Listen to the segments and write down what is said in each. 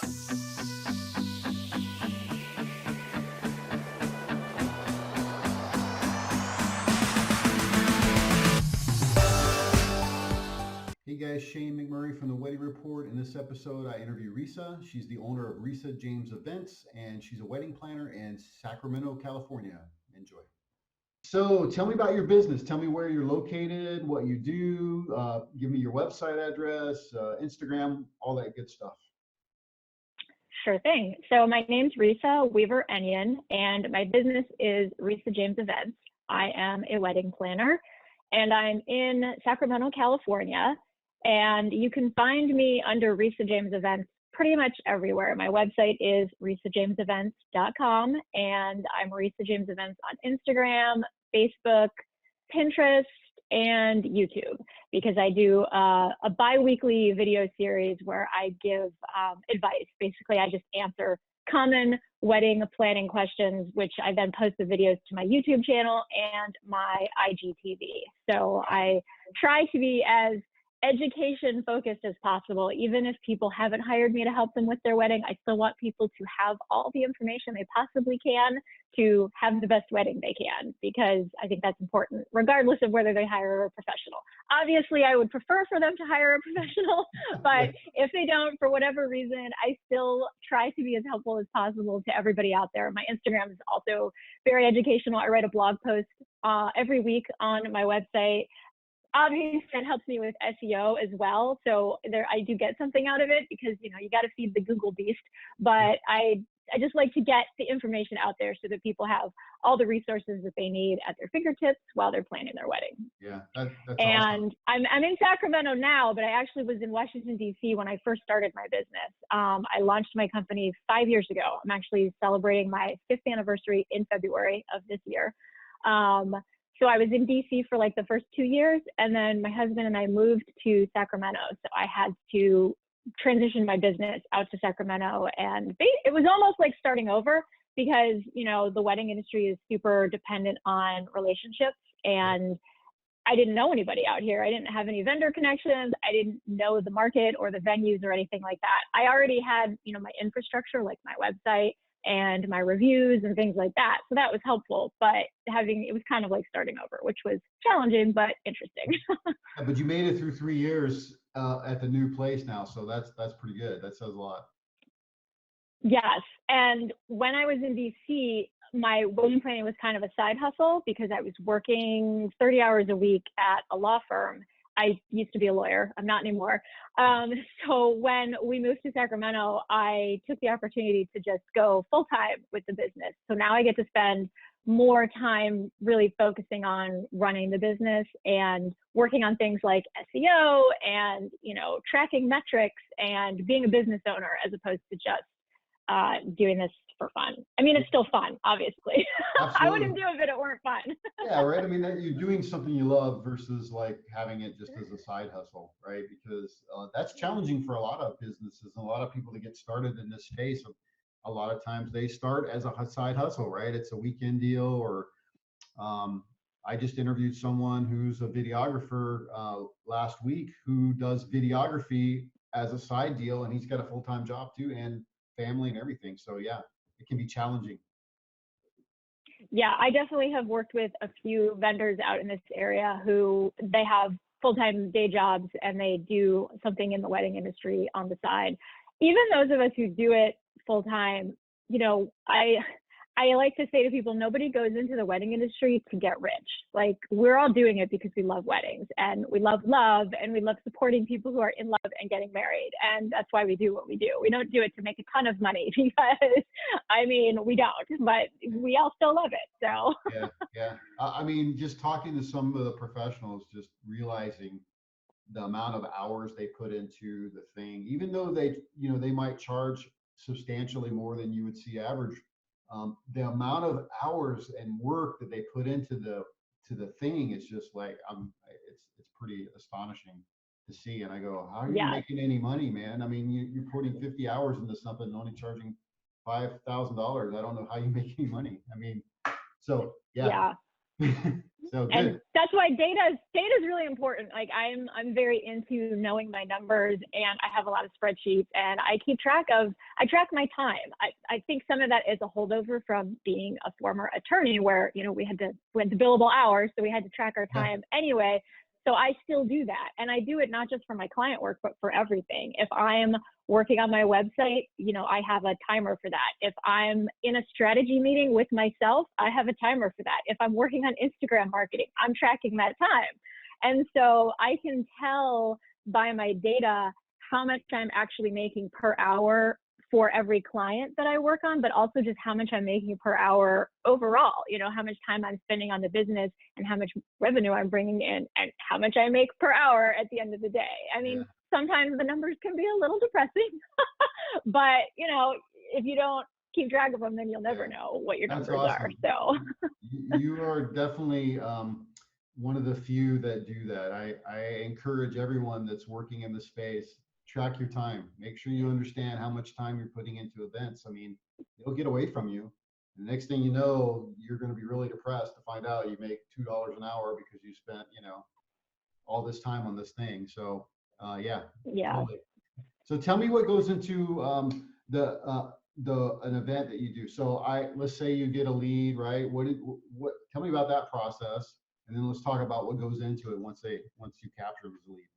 Hey guys, Shane McMurray from the Wedding Report. In this episode, I interview Risa. She's the owner of Risa James Events, and she's a wedding planner in Sacramento, California. Enjoy. So, tell me about your business. Tell me where you're located, what you do. Give me your website address, Instagram, all that good stuff. Sure thing. So my name's Risa Weaver Enyon, and my business is Risa James Events. I am a wedding planner, and I'm in Sacramento, California. And you can find me under Risa James Events pretty much everywhere. My website is risajamesevents.com, and I'm Risa James Events on Instagram, Facebook, Pinterest, and YouTube, because I do a bi-weekly video series where I give advice. Basically, I just answer common wedding planning questions, which I then post the videos to my YouTube channel and my IGTV. So I try to be as education focused as possible. Even if people haven't hired me to help them with their wedding, I still want people to have all the information they possibly can to have the best wedding they can, because I think that's important, regardless of whether they hire a professional. Obviously, I would prefer for them to hire a professional, but if they don't, for whatever reason, I still try to be as helpful as possible to everybody out there. My Instagram is also very educational. I write a blog post every week on my website. Obviously, it helps me with SEO as well. So there, I do get something out of it, because you got to feed the Google beast. But I just like to get the information out there so that people have all the resources that they need at their fingertips while they're planning their wedding. Yeah, that's And awesome. I'm in Sacramento now, but I actually was in Washington, D.C. when I first started my business. I launched my company 5 years ago. I'm actually celebrating my 5th anniversary in February of this year. So I was in DC for like the first 2 years, and then my husband and I moved to Sacramento. So I had to transition my business out to Sacramento, and it was almost like starting over, because the wedding industry is super dependent on relationships, and I didn't know anybody out here. I didn't have any vendor connections. I didn't know the market or the venues or anything like that. I already had, my infrastructure, like my website and my reviews and things like that. So that was helpful, but it was kind of like starting over, which was challenging, but interesting. Yeah, but you made it through 3 years at the new place now, so that's pretty good. That says a lot. Yes. And when I was in DC, my wedding planning was kind of a side hustle, because I was working 30 hours a week at a law firm. I used to be a lawyer. I'm not anymore. So when we moved to Sacramento, I took the opportunity to just go full time with the business. So now I get to spend more time really focusing on running the business and working on things like SEO and, tracking metrics and being a business owner, as opposed to just doing this for fun. I mean, it's still fun, obviously. I wouldn't do it if it weren't fun. Yeah, right. I mean, that you're doing something you love versus like having it just as a side hustle, right? Because that's challenging for a lot of businesses and a lot of people to get started in this space. A lot of times they start as a side hustle, right? It's a weekend deal, or I just interviewed someone who's a videographer last week who does videography as a side deal, and he's got a full-time job too, and family and everything. So yeah, it can be challenging. Yeah, I definitely have worked with a few vendors out in this area who they have full-time day jobs and they do something in the wedding industry on the side. Even those of us who do it full-time, I like to say to people, nobody goes into the wedding industry to get rich. Like, we're all doing it because we love weddings and we love love and we love supporting people who are in love and getting married. And that's why we do what we do. We don't do it to make a ton of money, because we don't, but we all still love it. So Yeah. I mean, just talking to some of the professionals, just realizing the amount of hours they put into the thing, even though they might charge substantially more than you would see average. The amount of hours and work that they put into the thing is just like it's pretty astonishing to see. And I go, how are you yeah, making any money, man? I mean, you're putting 50 hours into something and only charging $5,000. I don't know how you make any money. I mean, so yeah. yeah. So And good. that's why data is really important. Like I'm very into knowing my numbers, and I have a lot of spreadsheets, and I track my time. I think some of that is a holdover from being a former attorney where, we had billable hours, so we had to track our Yeah. time anyway. So I still do that. And I do it not just for my client work, but for everything. If I'm working on my website, I have a timer for that. If I'm in a strategy meeting with myself, I have a timer for that. If I'm working on Instagram marketing, I'm tracking that time. And so I can tell by my data how much I'm actually making per hour for every client that I work on, but also just how much I'm making per hour overall, how much time I'm spending on the business and how much revenue I'm bringing in and how much I make per hour at the end of the day. I mean, sometimes the numbers can be a little depressing, but if you don't keep track of them, then you'll never know what your That's numbers are. awesome. So You are definitely one of the few that do that. I encourage everyone that's working in the space, track your time. Make sure you understand how much time you're putting into events. I mean, it'll get away from you. The next thing you know, you're going to be really depressed to find out you make $2 an hour because you spent, all this time on this thing. So, yeah, yeah. totally. So tell me what goes into an event that you do. So let's say you get a lead, right? What tell me about that process, and then let's talk about what goes into it once you capture them as a lead.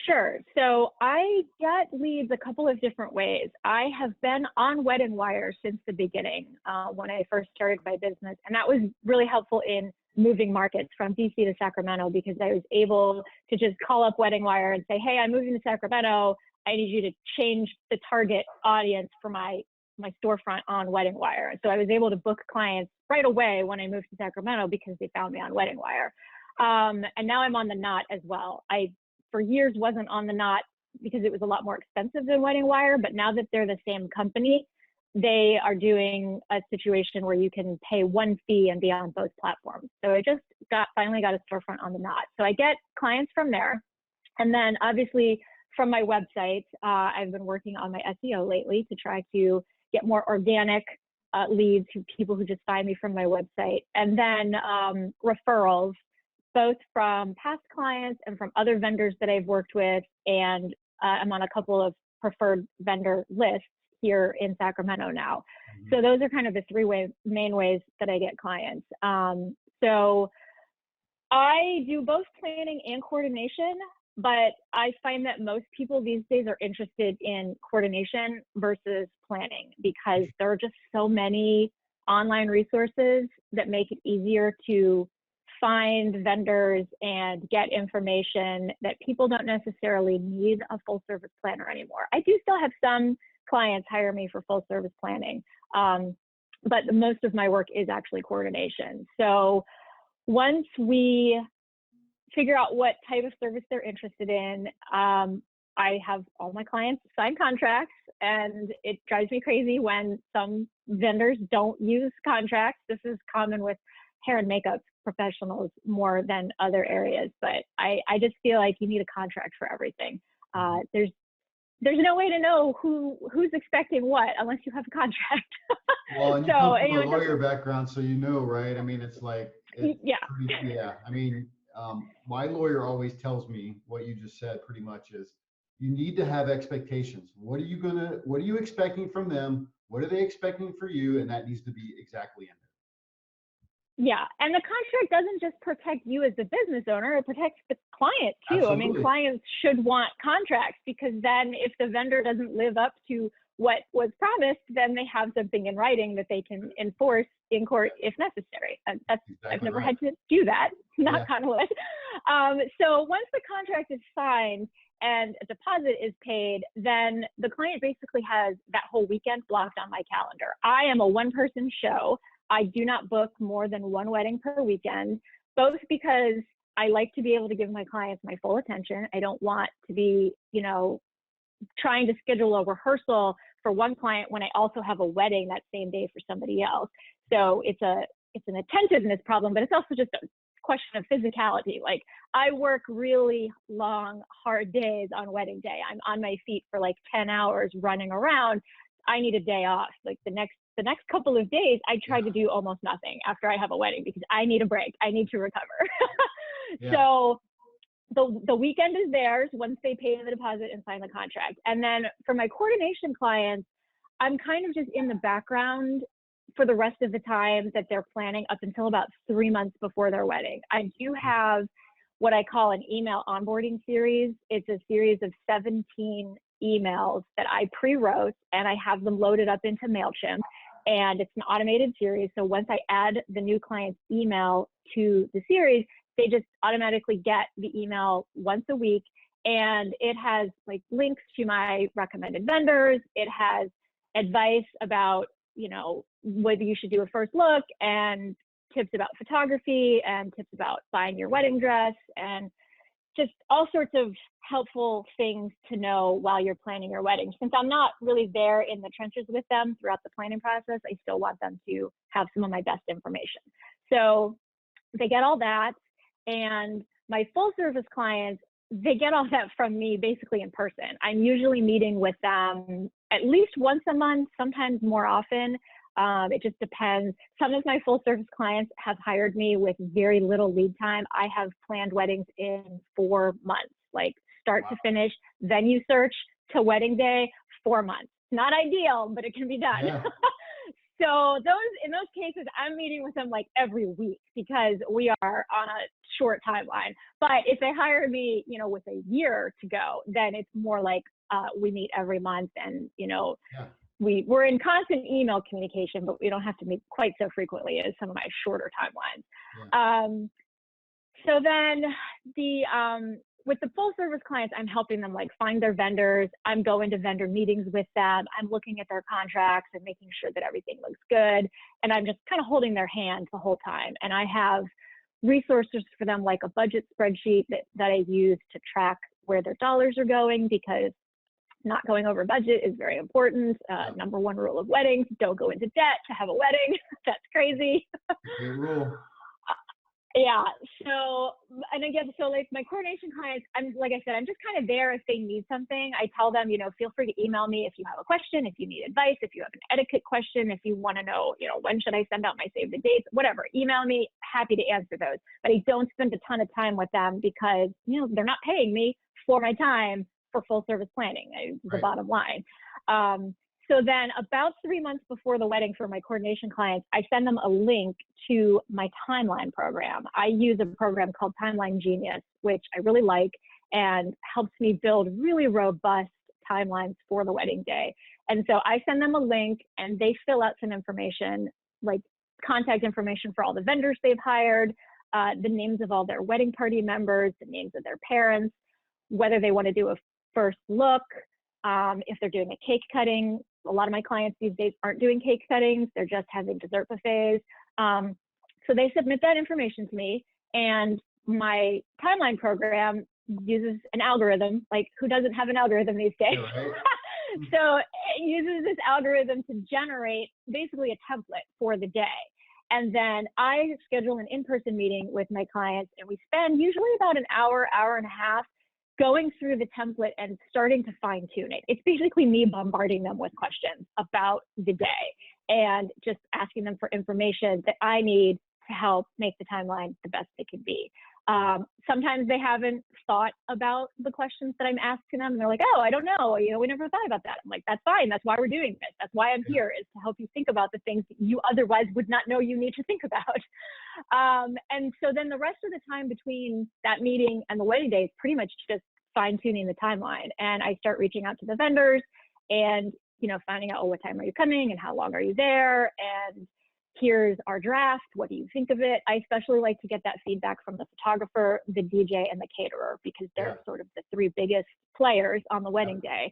Sure. So I get leads a couple of different ways. I have been on Wedding Wire since the beginning when I first started my business. And that was really helpful in moving markets from DC to Sacramento because I was able to just call up Wedding Wire and say, hey, I'm moving to Sacramento. I need you to change the target audience for my storefront on Wedding Wire. And so I was able to book clients right away when I moved to Sacramento because they found me on Wedding Wire. And now I'm on the Knot as well. I for years wasn't on the Knot because it was a lot more expensive than Wedding Wire, but now that they're the same company, they are doing a situation where you can pay one fee and be on both platforms. So I just finally got a storefront on the Knot. So I get clients from there. And then obviously from my website, I've been working on my SEO lately to try to get more organic leads to people who just find me from my website. And then referrals, both from past clients and from other vendors that I've worked with. And I'm on a couple of preferred vendor lists here in Sacramento now. Mm-hmm. So those are kind of the main ways that I get clients. So I do both planning and coordination, but I find that most people these days are interested in coordination versus planning because there are just so many online resources that make it easier to find vendors and get information that people don't necessarily need a full service planner anymore. I do still have some clients hire me for full service planning, but most of my work is actually coordination. So once we figure out what type of service they're interested in, I have all my clients sign contracts, and it drives me crazy when some vendors don't use contracts. This is common with hair and makeup professionals more than other areas, but I just feel like you need a contract for everything. There's no way to know who's expecting what unless you have a contract. Well, and you come from a lawyer background, so right? I mean, it's like, yeah. I mean, my lawyer always tells me what you just said pretty much is you need to have expectations. What are you expecting from them? What are they expecting for you? And that needs to be exactly in there. Yeah, and the contract doesn't just protect you as a business owner, it protects the client too. Absolutely. I mean, clients should want contracts because then if the vendor doesn't live up to what was promised, then they have something in writing that they can enforce in court if necessary. And that's exactly I've never had to do that, knock on wood. So once the contract is signed and a deposit is paid, then the client basically has that whole weekend blocked on my calendar. I am a one-person show. I do not book more than one wedding per weekend, both because I like to be able to give my clients my full attention. I don't want to be, trying to schedule a rehearsal for one client when I also have a wedding that same day for somebody else. So it's an attentiveness problem, but it's also just a question of physicality. Like I work really long, hard days on wedding day. I'm on my feet for like 10 hours running around. I need a day off. Like the next couple of days, I try to do almost nothing after I have a wedding because I need a break. I need to recover. So the weekend is theirs once they pay the deposit and sign the contract. And then for my coordination clients, I'm kind of just in the background for the rest of the time that they're planning up until about 3 months before their wedding. I do have what I call an email onboarding series. It's a series of 17 emails that I pre-wrote, and I have them loaded up into MailChimp, and it's an automated series. So once I add the new client's email to the series, they just automatically get the email once a week, and it has like links to my recommended vendors. It has advice about, you know, whether you should do a first look, and tips about photography, and tips about buying your wedding dress, and just all sorts of helpful things to know while you're planning your wedding. Since I'm not really there in the trenches with them throughout the planning process, I still want them to have some of my best information. So they get all that. And my full service clients, they get all that from me basically in person. I'm usually meeting with them at least once a month, sometimes more often. It just depends. Some of my full service clients have hired me with very little lead time. I have planned weddings in 4 months, like start to finish, venue search to wedding day, 4 months. Not ideal, but it can be done. Yeah. So in those cases, I'm meeting with them like every week because we are on a short timeline. But if they hire me, you know, with a year to go, then it's more like we meet every month, and, you know, we're in constant email communication, but we don't have to meet quite so frequently as some of my shorter timelines. So then with the full service clients, I'm helping them like find their vendors. I'm going to vendor meetings with them. I'm looking at their contracts and making sure that everything looks good. And I'm just kind of holding their hand the whole time. And I have resources for them, like a budget spreadsheet that I use to track where their dollars are going, because not going over budget is very important. Number one rule of weddings: don't go into debt to have a wedding. That's crazy. Great rule. Yeah. So, and again, so like my coordination clients, like I said, I'm just kind of there if they need something. I tell them, you know, feel free to email me if you have a question, if you need advice, if you have an etiquette question, if you want to know, you know, when should I send out my save the dates, whatever, email me, happy to answer those. But I don't spend a ton of time with them because, you know, they're not paying me for my time for full service planning, the bottom line. So then about 3 months before the wedding for my coordination clients, I send them a link to my timeline program. I use a program called Timeline Genius, which I really like and helps me build really robust timelines for the wedding day. And so I send them a link and they fill out some information, like contact information for all the vendors they've hired, the names of all their wedding party members, the names of their parents, whether they want to do a first look, if they're doing a cake cutting. A lot of my clients these days aren't doing cake cuttings, they're just having dessert buffets. So they submit that information to me, and my timeline program uses an algorithm. Like, who doesn't have an algorithm these days? Right. So it uses this algorithm to generate basically a template for the day. And then I schedule an in-person meeting with my clients, and we spend usually about an hour, hour and a half going through the template and starting to fine tune it. It's basically me bombarding them with questions about the day and just asking them for information that I need to help make the timeline the best it can be. Sometimes they haven't thought about the questions that I'm asking them, and they're like, oh, I don't know, you know, we never thought about that. I'm like, that's fine, that's why we're doing this. That's why I'm here, is to help you think about the things that you otherwise would not know you need to think about. And so then the rest of the time between that meeting and the wedding day is pretty much just fine tuning the timeline. And I start reaching out to the vendors and, you know, finding out, oh, what time are you coming and how long are you there? And here's our draft. What do you think of it? I especially like to get that feedback from the photographer, the DJ, and the caterer, because they're sort of the three biggest players on the wedding day.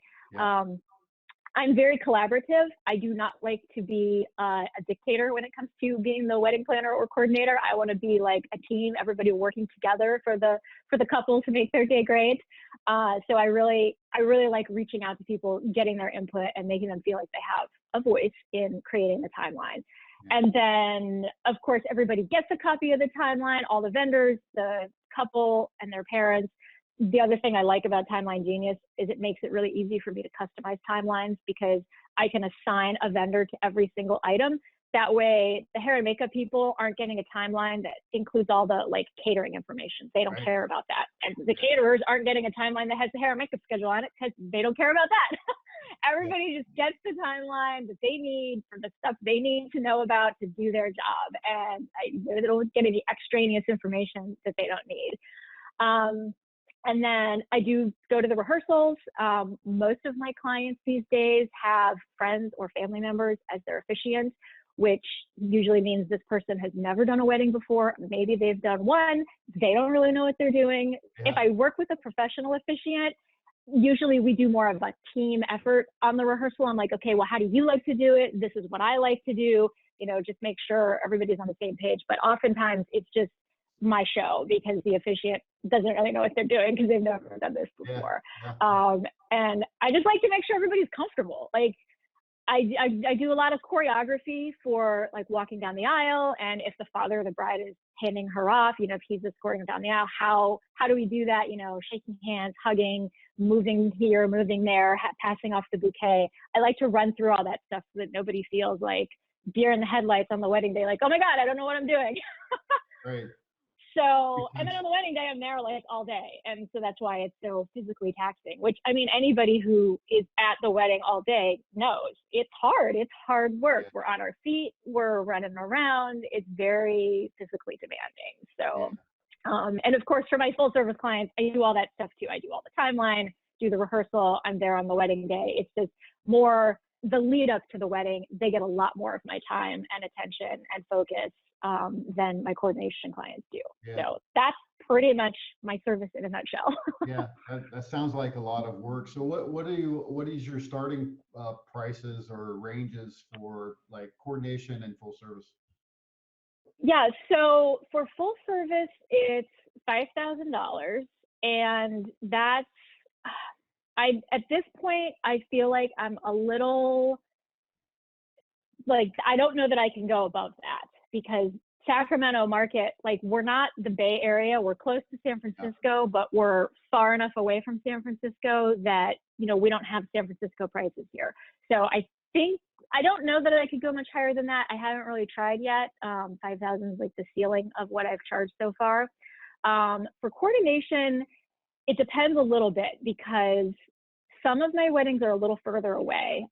I'm very collaborative. I do not like to be a dictator when it comes to being the wedding planner or coordinator. I want to be like a team, everybody working together for the couple to make their day great. So I really like reaching out to people, getting their input, and making them feel like they have a voice in creating the timeline. And then, of course, everybody gets a copy of the timeline, all the vendors, the couple, and their parents. the other thing I like about Timeline Genius is it makes it really easy for me to customize timelines because I can assign a vendor to every single item. That way, the hair and makeup people aren't getting a timeline that includes all the like catering information. They don't care about that. And the caterers aren't getting a timeline that has the hair and makeup schedule on it because they don't care about that. Everybody just gets the timeline that they need for the stuff they need to know about to do their job. And they don't get any extraneous information that they don't need. And then I do go to the rehearsals. Most of my clients these days have friends or family members as their officiants, which usually means this person has never done a wedding before. Maybe they've done one. They don't really know what they're doing. Yeah. If I work with a professional officiant, usually we do more of a team effort on the rehearsal. I'm like, okay, well, how do you like to do it? This is what I like to do. You know, just make sure everybody's on the same page. But oftentimes it's just my show because the officiant doesn't really know what they're doing because they've never done this before. Yeah. And I just like to make sure everybody's comfortable. Like I do a lot of choreography for like walking down the aisle. And if the father of the bride is handing her off, you know, if he's escorting down the aisle, how do we do that? You know, shaking hands, hugging, moving here, moving there, passing off the bouquet. I like to run through all that stuff so that nobody feels like deer in the headlights on the wedding day. Like, oh my God, I don't know what I'm doing. Right. So, and then on the wedding day, I'm there like all day. And so that's why it's so physically taxing, which I mean, anybody who is at the wedding all day knows it's hard. It's hard work. Yeah. We're on our feet. We're running around. It's very physically demanding. So, yeah. And of course, for my full service clients, I do all that stuff too. I do all the timeline, do the rehearsal. I'm there on the wedding day. It's just more the lead up to the wedding. They get a lot more of my time and attention and focus than my coordination clients do. Yeah. So that's pretty much my service in a nutshell. Yeah, that sounds like a lot of work. So what is your starting prices or ranges for like coordination and full service? Yeah, so for full service, it's $5,000, and that's at this point I feel like I'm a little like I don't know that I can go above that. Because Sacramento market, like we're not the Bay Area, we're close to San Francisco, but we're far enough away from San Francisco that, you know, we don't have San Francisco prices here. So I don't know that I could go much higher than that. I haven't really tried yet. 5,000 is like the ceiling of what I've charged so far. For coordination, it depends a little bit because some of my weddings are a little further away.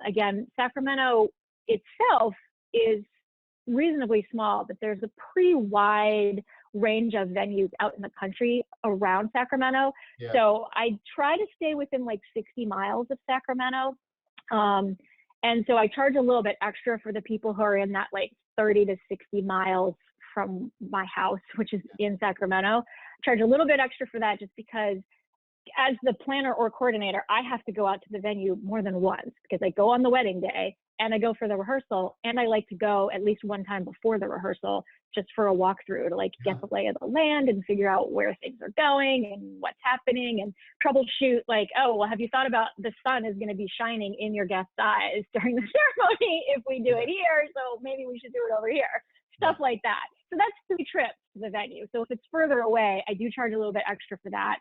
Again, Sacramento itself is reasonably small, but there's a pretty wide range of venues out in the country around Sacramento. Yeah. So I try to stay within like 60 miles of Sacramento. And so I charge a little bit extra for the people who are in that like 30 to 60 miles from my house, which is in Sacramento. I charge a little bit extra for that just because as the planner or coordinator, I have to go out to the venue more than once because I go on the wedding day and I go for the rehearsal, and I like to go at least one time before the rehearsal just for a walkthrough to like get the lay of the land and figure out where things are going and what's happening and troubleshoot like, oh, well, have you thought about the sun is going to be shining in your guest's eyes during the ceremony if we do it here, so maybe we should do it over here, stuff like that. So that's 3 trips to the venue. So if it's further away, I do charge a little bit extra for that.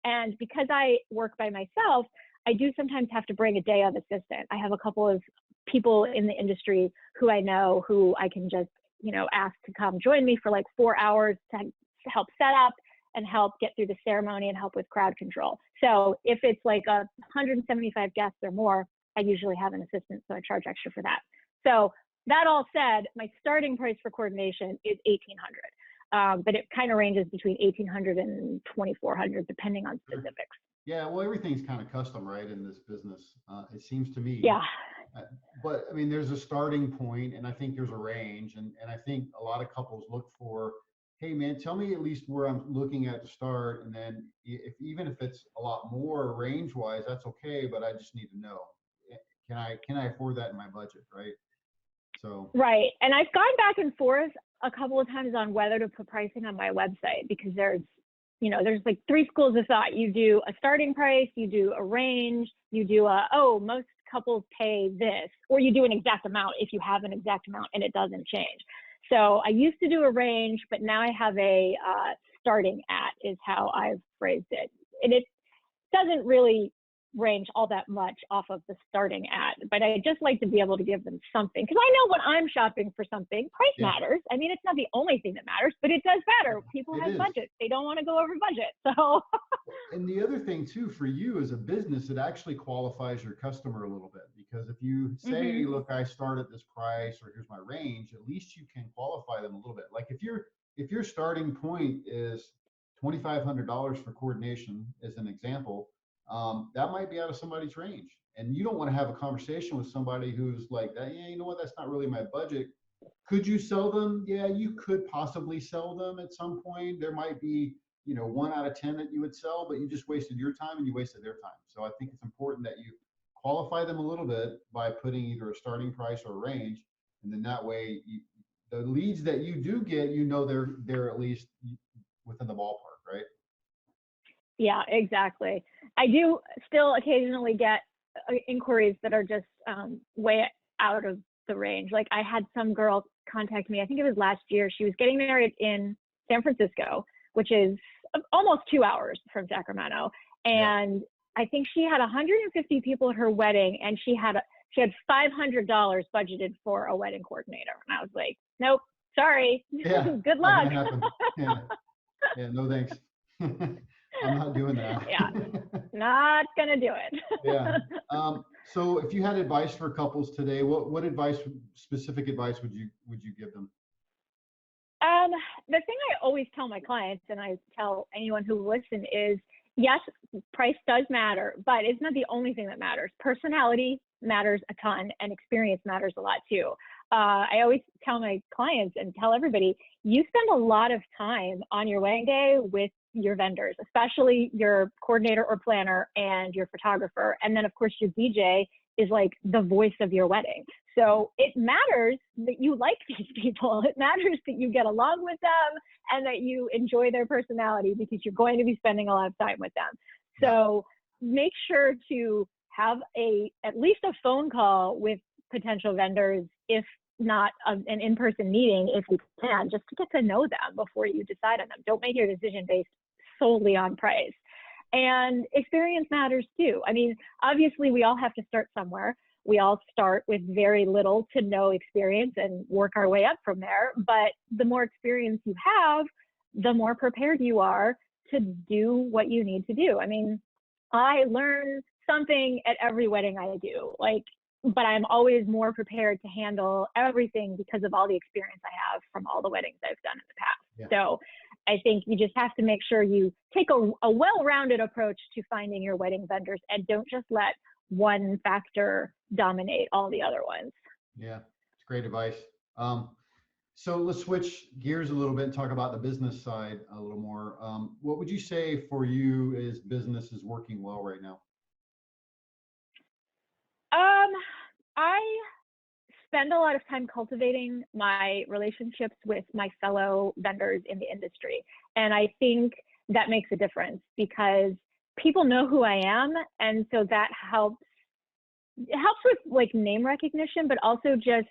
And because I work by myself, I do sometimes have to bring a day of assistant. I have a couple of people in the industry who I know who I can just, you know, ask to come join me for like 4 hours to help set up and help get through the ceremony and help with crowd control. So if it's like 175 guests or more, I usually have an assistant, so I charge extra for that. So that all said, my starting price for coordination is $1,800. But it kind of ranges between $1,800 and $2,400 depending on specifics. Yeah, well, everything's kind of custom, right, in this business. It seems to me. Yeah. But I mean, there's a starting point, and I think there's a range, and I think a lot of couples look for, hey, man, tell me at least where I'm looking at to start, and then even if it's a lot more range-wise, that's okay. But I just need to know, can I afford that in my budget, right? So. Right, and I've gone back and forth a couple of times on whether to put pricing on my website because there's like 3 schools of thought. You do a starting price, you do a range, you do most couples pay this, or you do an exact amount if you have an exact amount and it doesn't change. So I used to do a range, but now I have a starting at is how I've phrased it. And it doesn't really range all that much off of the starting at, but I just like to be able to give them something, because I know when I'm shopping for something, price matters. I mean, it's not the only thing that matters, but it does matter. People have budgets. They don't want to go over budget. So and the other thing too, for you as a business, it actually qualifies your customer a little bit, because if you say, look, I start at this price, or here's my range, at least you can qualify them a little bit. Like if your starting point is $2,500 for coordination, as an example, that might be out of somebody's range, and you don't want to have a conversation with somebody who's like, yeah, you know what, that's not really my budget. Could you sell them? Yeah, you could possibly sell them at some point. There might be, 1 out of 10 that you would sell, but you just wasted your time and you wasted their time. So I think it's important that you qualify them a little bit by putting either a starting price or a range, and then that way the leads that you do get, they're at least within the ballpark, right? Yeah, exactly. I do still occasionally get inquiries that are just way out of the range. Like I had some girl contact me, I think it was last year. She was getting married in San Francisco, which is almost 2 hours from Sacramento. And I think she had 150 people at her wedding, and she had $500 budgeted for a wedding coordinator. And I was like, nope, sorry. Good luck. Yeah, no thanks. I'm not doing that. Not gonna do it. So if you had advice for couples today, what specific advice would you give them? The thing I always tell my clients, and I tell anyone who will listen, is yes, price does matter, but it's not the only thing that matters. Personality matters a ton, and experience matters a lot too. I always tell my clients and tell everybody, you spend a lot of time on your wedding day with your vendors, especially your coordinator or planner and your photographer. And then of course your DJ is like the voice of your wedding. So it matters that you like these people. It matters that you get along with them and that you enjoy their personality, because you're going to be spending a lot of time with them. So make sure to have at least a phone call with potential vendors, if not an in-person meeting, if you can, just to get to know them before you decide on them. Don't make your decision based solely on price. And experience matters too. I mean, obviously we all have to start somewhere. We all start with very little to no experience and work our way up from there. But the more experience you have, the more prepared you are to do what you need to do. I mean, I learn something at every wedding I do, but I'm always more prepared to handle everything because of all the experience I have from all the weddings I've done in the past. So I think you just have to make sure you take a well-rounded approach to finding your wedding vendors, and don't just let one factor dominate all the other ones. Yeah, it's great advice. So let's switch gears a little bit and talk about the business side a little more. What would you say for you is business is working well right now? I spend a lot of time cultivating my relationships with my fellow vendors in the industry. And I think that makes a difference, because people know who I am. And so that helps with like name recognition, but also just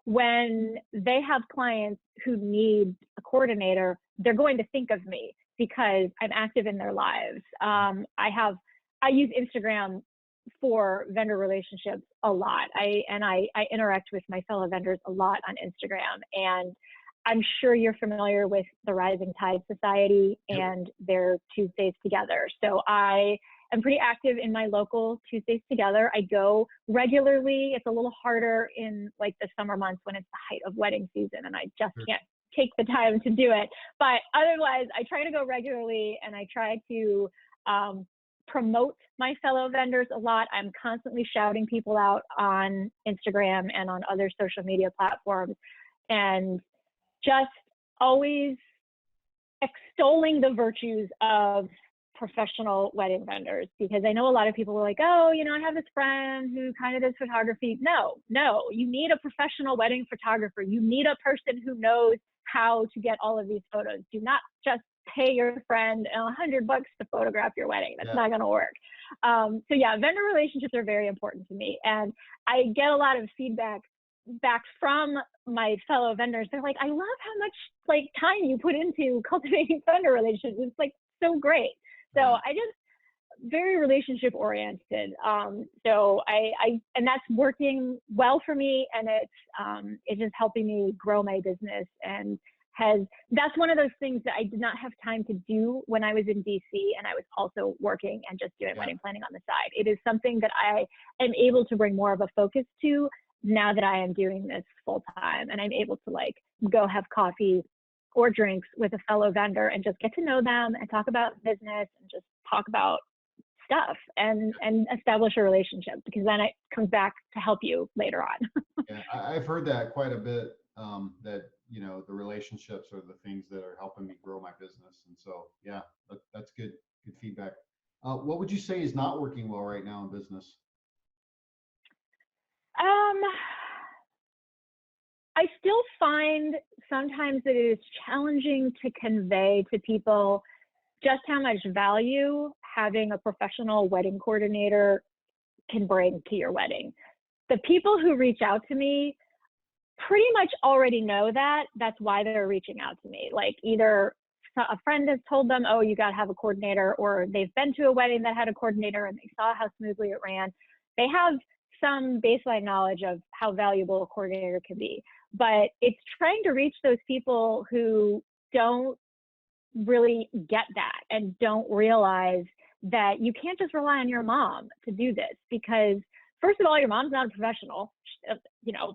when they have clients who need a coordinator, they're going to think of me because I'm active in their lives. I use Instagram for vendor relationships a lot. I interact with my fellow vendors a lot on Instagram, and I'm sure you're familiar with the Rising Tide Society and their Tuesdays Together. So I am pretty active in my local Tuesdays Together. I go regularly. It's a little harder in like the summer months when it's the height of wedding season, and I just can't take the time to do it. But otherwise, I try to go regularly, and I try to promote my fellow vendors a lot. I'm constantly shouting people out on Instagram and on other social media platforms, and just always extolling the virtues of professional wedding vendors, because I know a lot of people are like, oh, I have this friend who kind of does photography. No, you need a professional wedding photographer. You need a person who knows how to get all of these photos. Do not just pay your friend $100 to photograph your wedding. That's not going to work. So yeah, vendor relationships are very important to me. And I get a lot of feedback back from my fellow vendors. They're like, I love how much like time you put into cultivating vendor relationships. It's like so great. So I just very relationship oriented. So and that's working well for me, and it's just helping me grow my business, and that's one of those things that I did not have time to do when I was in DC, and I was also working and just doing wedding planning on the side. It is something that I am able to bring more of a focus to now that I am doing this full time, and I'm able to like go have coffee or drinks with a fellow vendor and just get to know them and talk about business and just talk about stuff and establish a relationship, because then it comes back to help you later on. Yeah, I've heard that quite a bit, that, you know, the relationships are the things that are helping me grow my business. And so, yeah, that's good feedback. What would you say is not working well right now in business? I still find sometimes that it is challenging to convey to people just how much value having a professional wedding coordinator can bring to your wedding. The people who reach out to me pretty much already know that. That's why they're reaching out to me. Like either a friend has told them, oh, you got to have a coordinator, or they've been to a wedding that had a coordinator and they saw how smoothly it ran. They have some baseline knowledge of how valuable a coordinator can be. But it's trying to reach those people who don't really get that and don't realize that you can't just rely on your mom to do this, because first of all, your mom's not a professional. You know,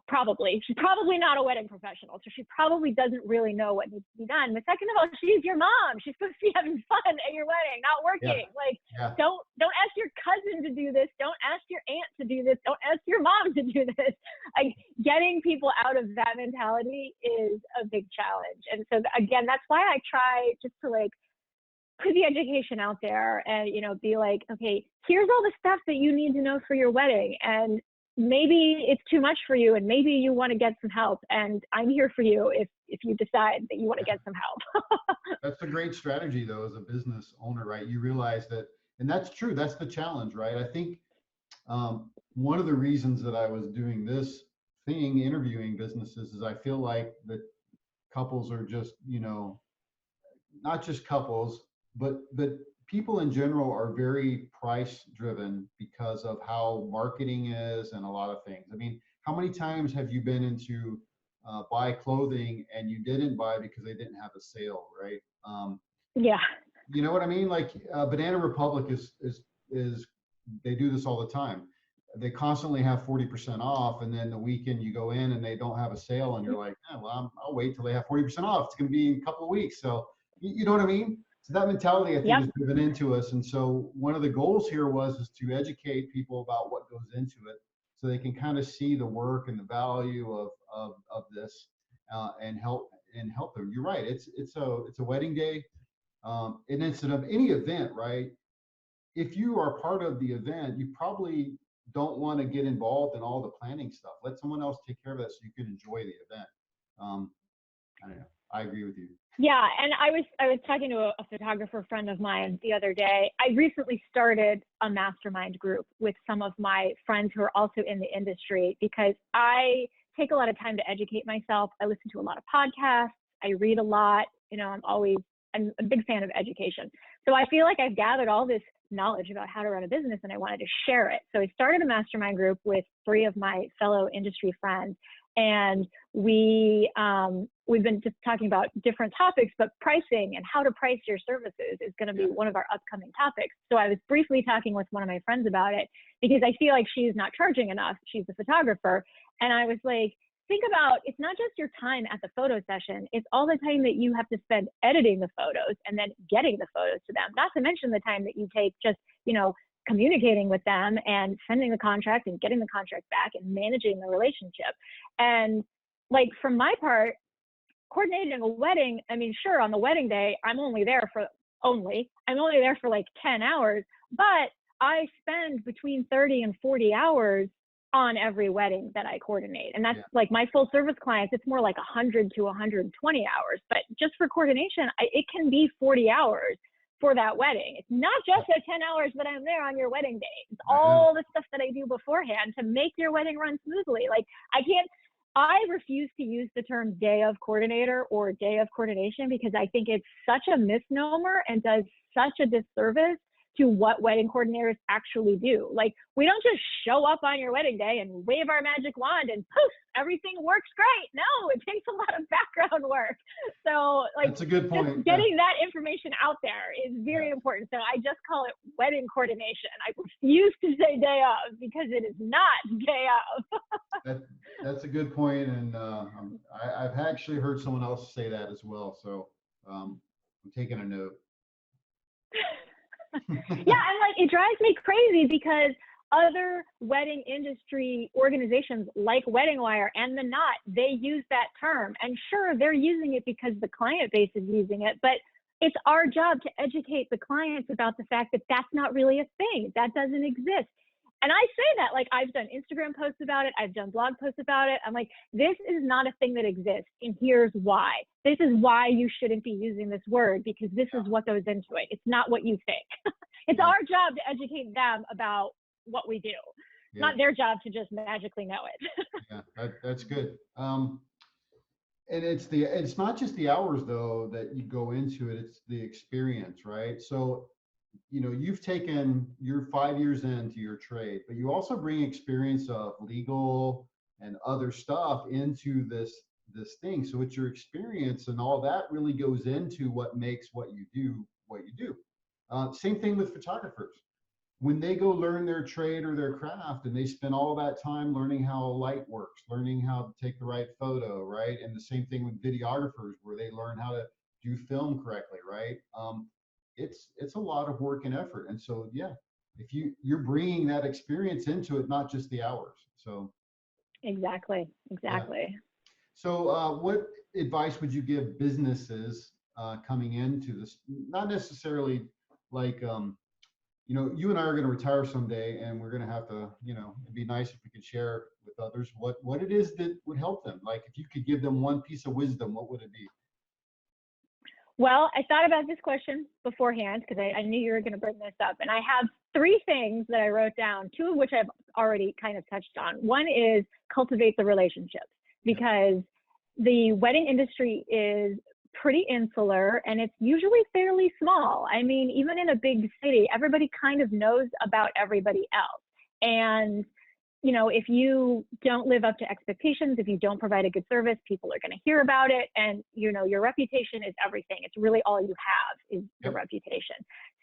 she's probably not a wedding professional, so she probably doesn't really know what needs to be done. But second of all, she's your mom. She's supposed to be having fun at your wedding, not working. Don't ask your cousin to do this. Don't ask your aunt to do this. Don't ask your mom to do this. Like, getting people out of that mentality is a big challenge. And so again, that's why I try just to like put the education out there and, you know, be like, okay, here's all the stuff that you need to know for your wedding, and maybe it's too much for you, and maybe you want to get some help, and I'm here for you if you decide that you want to get some help. That's a great strategy though, as a business owner, right? You realize that, and that's true, that's the challenge, right? I think one of the reasons that I was doing this thing, interviewing businesses, is I feel like that couples are just, you know, not just couples, but people in general are very price driven because of how marketing is and a lot of things. I mean, how many times have you been into buy clothing and you didn't buy because they didn't have a sale, right? Yeah. You know what I mean? Like Banana Republic is they do this all the time. They constantly have 40% off, and then the weekend you go in and they don't have a sale, and you're like, well, I'll wait till they have 40% off. It's going to be in a couple of weeks. So you know what I mean? So that mentality, I think, is driven into us. And so one of the goals here is to educate people about what goes into it, so they can kind of see the work and the value of this, and help them. You're right. It's a wedding day, an instead of any event, right? If you are part of the event, you probably don't want to get involved in all the planning stuff. Let someone else take care of that so you can enjoy the event. I don't know. I agree with you. Yeah, and I was talking to a photographer friend of mine the other day. I recently started a mastermind group with some of my friends who are also in the industry, because I take a lot of time to educate myself. I listen to a lot of podcasts. I read a lot. You know, I'm a big fan of education. So I feel like I've gathered all this knowledge about how to run a business, and I wanted to share it. So I started a mastermind group with 3 of my fellow industry friends, and we've been just talking about different topics, but pricing and how to price your services is going to be one of our upcoming topics. So I was briefly talking with one of my friends about it, because I feel like she's not charging enough. She's a photographer. And I was like, think about, it's not just your time at the photo session, it's all the time that you have to spend editing the photos and then getting the photos to them, not to mention the time that you take just, you know, communicating with them and sending the contract and getting the contract back and managing the relationship. And like, from my part, coordinating a wedding, I mean, sure, on the wedding day, I'm only there for like 10 hours, but I spend between 30 and 40 hours on every wedding that I coordinate. And that's like my full service clients, it's more like 100 to 120 hours. But just for coordination, it can be 40 hours for that wedding. It's not just the 10 hours that I'm there on your wedding day. It's all the stuff that I do beforehand to make your wedding run smoothly. Like, I can't, I refuse to use the term day of coordinator or day of coordination because I think it's such a misnomer and does such a disservice to what wedding coordinators actually do. Like, we don't just show up on your wedding day and wave our magic wand and poof, everything works great. No, it takes a lot of background work. So, like, that's a good point. just getting that information out there is very important. So I just call it wedding coordination. I refuse to say day of because it is not day of. That's a good point, and I've actually heard someone else say that as well. So I'm taking a note. Yeah, and like, it drives me crazy because other wedding industry organizations like Wedding Wire and The Knot, they use that term. And sure, they're using it because the client base is using it, but it's our job to educate the clients about the fact that that's not really a thing. That doesn't exist. And I say that, like, I've done Instagram posts about it. I've done blog posts about it. I'm like, this is not a thing that exists. And here's why. This is why you shouldn't be using this word, because this is what goes into it. It's not what you think. It's our job to educate them about what we do. It's not their job to just magically know it. Yeah, that's good. And it's not just the hours though that you go into it, it's the experience, right? So, you know, you've taken, you're 5 years into your trade, but you also bring experience of legal and other stuff into this thing. So it's your experience, and all that really goes into what makes what you do what you do. Same thing with photographers. When they go learn their trade or their craft, and they spend all that time learning how light works, learning how to take the right photo, right? And the same thing with videographers, where they learn how to do film correctly, right? It's a lot of work and effort. And so, yeah, if you're bringing that experience into it, not just the hours. So Exactly. yeah. So what advice would you give businesses coming into this? Not necessarily like, you know, you and I are going to retire someday, and we're going to have to, you know, it'd be nice if we could share with others what it is that would help them. Like, if you could give them one piece of wisdom, what would it be? Well, I thought about this question beforehand because I knew you were going to bring this up. And I have 3 things that I wrote down, 2 of which I've already kind of touched on. One is cultivate the relationships, because the wedding industry is pretty insular and it's usually fairly small. I mean, even in a big city, everybody kind of knows about everybody else. And you know, if you don't live up to expectations, if you don't provide a good service, people are going to hear about it. And, you know, your reputation is everything. It's really all you have is your reputation.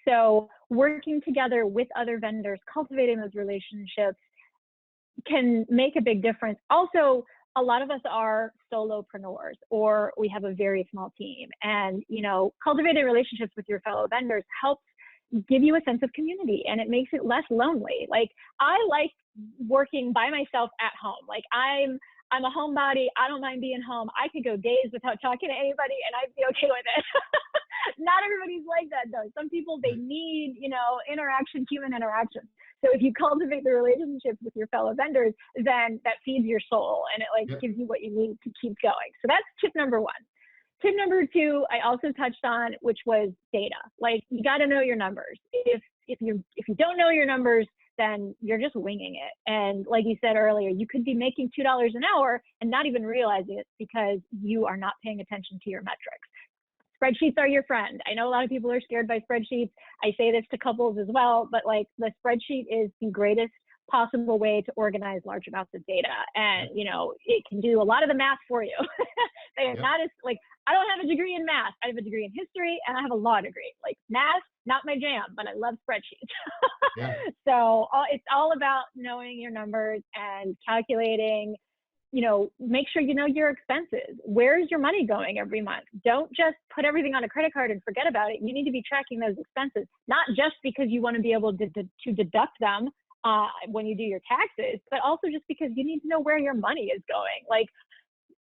So working together with other vendors, cultivating those relationships can make a big difference. Also, a lot of us are solopreneurs, or we have a very small team. And, you know, cultivating relationships with your fellow vendors helps give you a sense of community, and it makes it less lonely. Like, I like working by myself at home. Like, I'm a homebody. I don't mind being home. I could go days without talking to anybody and I'd be okay with it. Not everybody's like that though. Some people, they need, you know, interaction, human interaction. So if you cultivate the relationships with your fellow vendors, then that feeds your soul, and it like gives you what you need to keep going. So that's tip number 1. Tip number 2, I also touched on, which was data. Like, you got to know your numbers. If you don't know your numbers, then you're just winging it. And like you said earlier, you could be making $2 an hour and not even realizing it because you are not paying attention to your metrics. Spreadsheets are your friend. I know a lot of people are scared by spreadsheets. I say this to couples as well, but like, the spreadsheet is the greatest possible way to organize large amounts of data. And, you know, it can do a lot of the math for you. They are not as, like, I don't have a degree in math. I have a degree in history and I have a law degree. Like, math, not my jam, but I love spreadsheets. So it's all about knowing your numbers and calculating, you know, make sure you know your expenses. Where's your money going every month? Don't just put everything on a credit card and forget about it. You need to be tracking those expenses, not just because you want to be able to deduct them when you do your taxes, but also just because you need to know where your money is going. Like,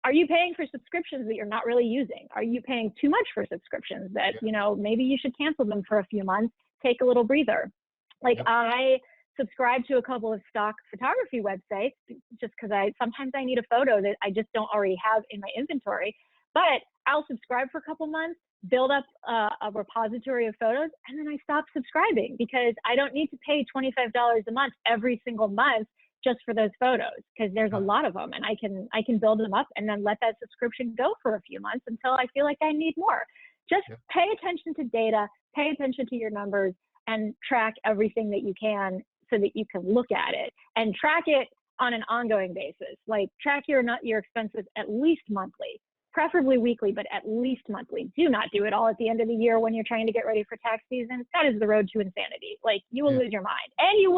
are you paying for subscriptions that you're not really using? Are you paying too much for subscriptions that, you know, maybe you should cancel them for a few months, take a little breather? Like, I subscribe to a couple of stock photography websites just because sometimes I need a photo that I just don't already have in my inventory, but I'll subscribe for a couple months, build up a repository of photos, and then I stop subscribing because I don't need to pay $25 a month every single month just for those photos, because there's a lot of them, and I can build them up and then let that subscription go for a few months until I feel like I need more. Just pay attention to data, pay attention to your numbers, and track everything that you can so that you can look at it and track it on an ongoing basis. Like, track your expenses at least monthly, preferably weekly, but at least monthly. Do not do it all at the end of the year when you're trying to get ready for tax season. That is the road to insanity. Like, you will lose your mind, and you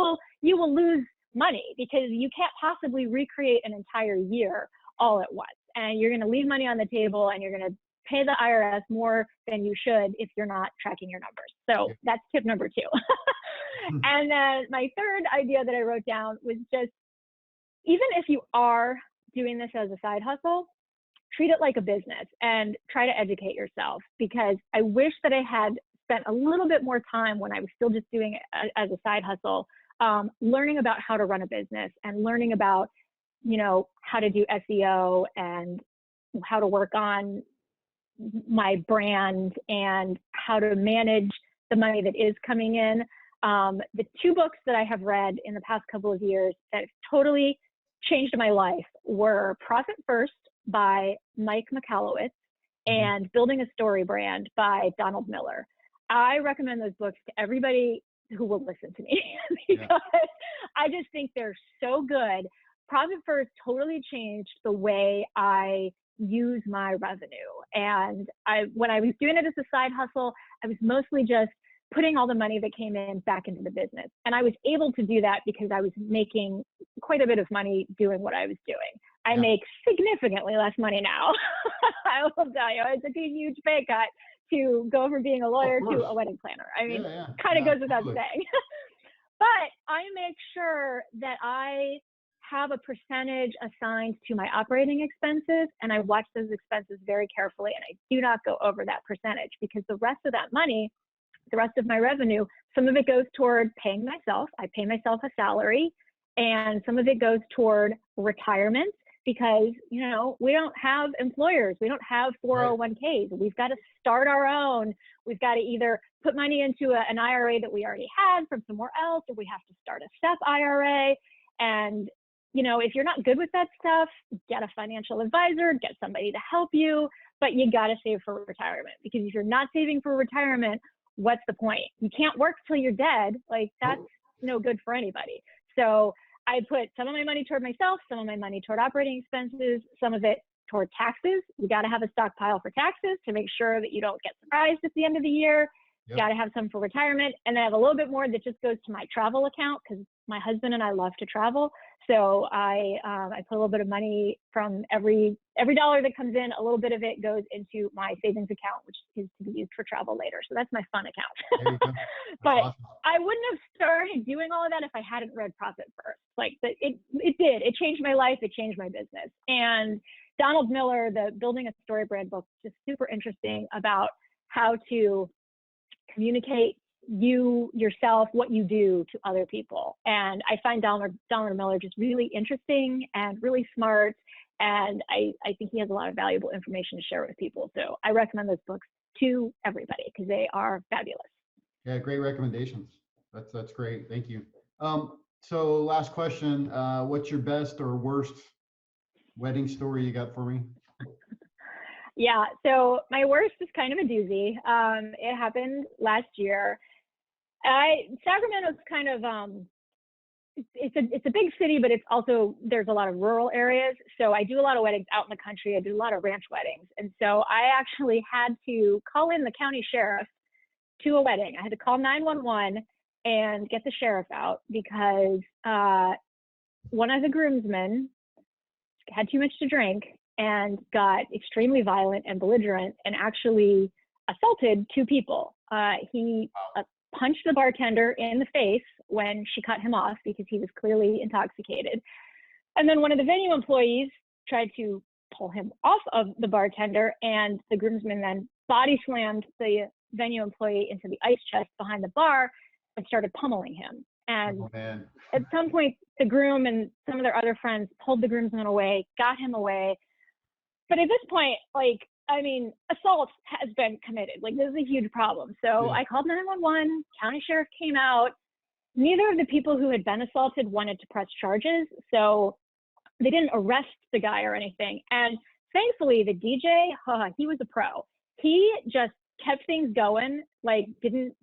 will lose money, because you can't possibly recreate an entire year all at once. And you're going to leave money on the table, and you're going to pay the IRS more than you should if you're not tracking your numbers. So that's tip number 2. And then my third idea that I wrote down was just, even if you are doing this as a side hustle, treat it like a business and try to educate yourself, because I wish that I had spent a little bit more time when I was still just doing it as a side hustle, learning about how to run a business and learning about, how to do SEO and how to work on my brand and how to manage the money that is coming in. The 2 books that I have read in the past couple of years that totally changed my life were Profit First by Mike Michalowicz and Building a Story Brand by Donald Miller. I recommend those books to everybody who will listen to me because I just think they're so good. Profit First totally changed the way I use my revenue. And when I was doing it as a side hustle, I was mostly just putting all the money that came in back into the business. And I was able to do that because I was making quite a bit of money doing what I was doing. I make significantly less money now. I will tell you, I took a huge pay cut to go from being a lawyer to a wedding planner. I mean, kind of goes without saying. But I make sure that I have a percentage assigned to my operating expenses, and I watch those expenses very carefully, and I do not go over that percentage, because the rest of that money, the rest of my revenue, some of it goes toward paying myself. I pay myself a salary, and some of it goes toward retirement, because, we don't have employers. We don't have 401ks. We've got to start our own. We've got to either put money into an IRA that we already had from somewhere else, or we have to start a SEP IRA. And, if you're not good with that stuff, get a financial advisor, get somebody to help you, but you got to save for retirement, because if you're not saving for retirement, what's the point? You can't work till you're dead. Like, that's no good for anybody. So I put some of my money toward myself, some of my money toward operating expenses, some of it toward taxes. You got to have a stockpile for taxes to make sure that you don't get surprised at the end of the year. You got to have some for retirement, and then I have a little bit more that just goes to my travel account, because my husband and I love to travel. So I put a little bit of money from every dollar that comes in. A little bit of it goes into my savings account, which is to be used for travel later. So that's my fun account. But awesome. I wouldn't have started doing all of that if I hadn't read Profit First. Like, it did. It changed my life. It changed my business. And Donald Miller, the Building a Story Brand book, is just super interesting about how to communicate yourself, what you do to other people. And I find Donald Miller just really interesting and really smart. And I think he has a lot of valuable information to share with people. So I recommend those books to everybody because they are fabulous. Yeah, great recommendations. That's great. Thank you. So last question, what's your best or worst wedding story you got for me? Yeah, so my worst is kind of a doozy. It happened last year. Sacramento's kind of, it's a big city, but it's also, there's a lot of rural areas. So I do a lot of weddings out in the country. I do a lot of ranch weddings. And so I actually had to call in the county sheriff to a wedding. I had to call 911 and get the sheriff out because one of the groomsmen had too much to drink and got extremely violent and belligerent and actually assaulted 2 people. He punched the bartender in the face when she cut him off because he was clearly intoxicated. And then one of the venue employees tried to pull him off of the bartender, and the groomsman then body slammed the venue employee into the ice chest behind the bar and started pummeling him. And at some point, the groom and some of their other friends pulled the groomsman away, got him away. But at this point, assault has been committed. Like, this is a huge problem. So I called 911, county sheriff came out. neither of the people who had been assaulted wanted to press charges, so they didn't arrest the guy or anything. And thankfully, the DJ, he was a pro. He just kept things going, like didn't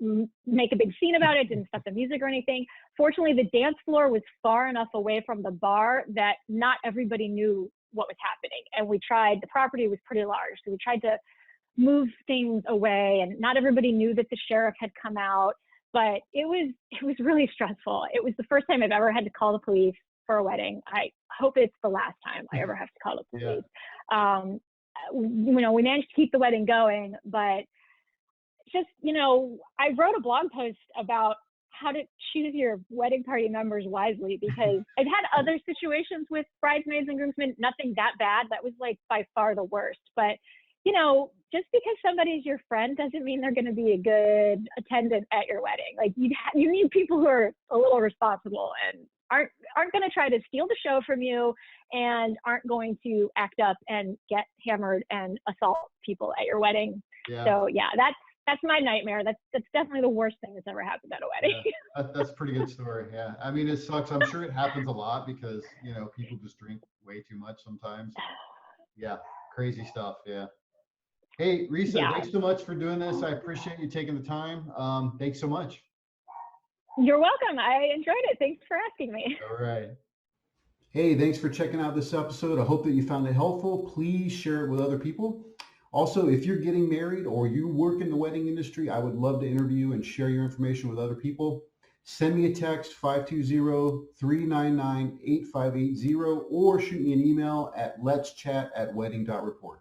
make a big scene about it, didn't stop the music or anything. Fortunately, the dance floor was far enough away from the bar that not everybody knew what was happening. And the property was pretty large, so we tried to move things away, and not everybody knew that the sheriff had come out, but it was really stressful. It was the first time I've ever had to call the police for a wedding. I hope it's the last time I ever have to call the police. Yeah. We managed to keep the wedding going, but just, I wrote a blog post about how to choose your wedding party members wisely, because I've had other situations with bridesmaids and groomsmen, nothing that bad. That was like by far the worst. But, just because somebody's your friend doesn't mean they're going to be a good attendant at your wedding. Like you need people who are a little responsible and aren't going to try to steal the show from you, and aren't going to act up and get hammered and assault people at your wedding. Yeah. So yeah, that's my nightmare. That's definitely the worst thing that's ever happened at a wedding. Yeah, that's a pretty good story. Yeah. I mean, it sucks. I'm sure it happens a lot because, people just drink way too much sometimes. Yeah. Crazy stuff. Yeah. Hey, Risa, thanks so much for doing this. I appreciate you taking the time. Thanks so much. You're welcome. I enjoyed it. Thanks for asking me. All right. Hey, thanks for checking out this episode. I hope that you found it helpful. Please share it with other people. Also, if you're getting married or you work in the wedding industry, I would love to interview and share your information with other people. Send me a text, 520-399-8580, or shoot me an email at letschat@wedding.report.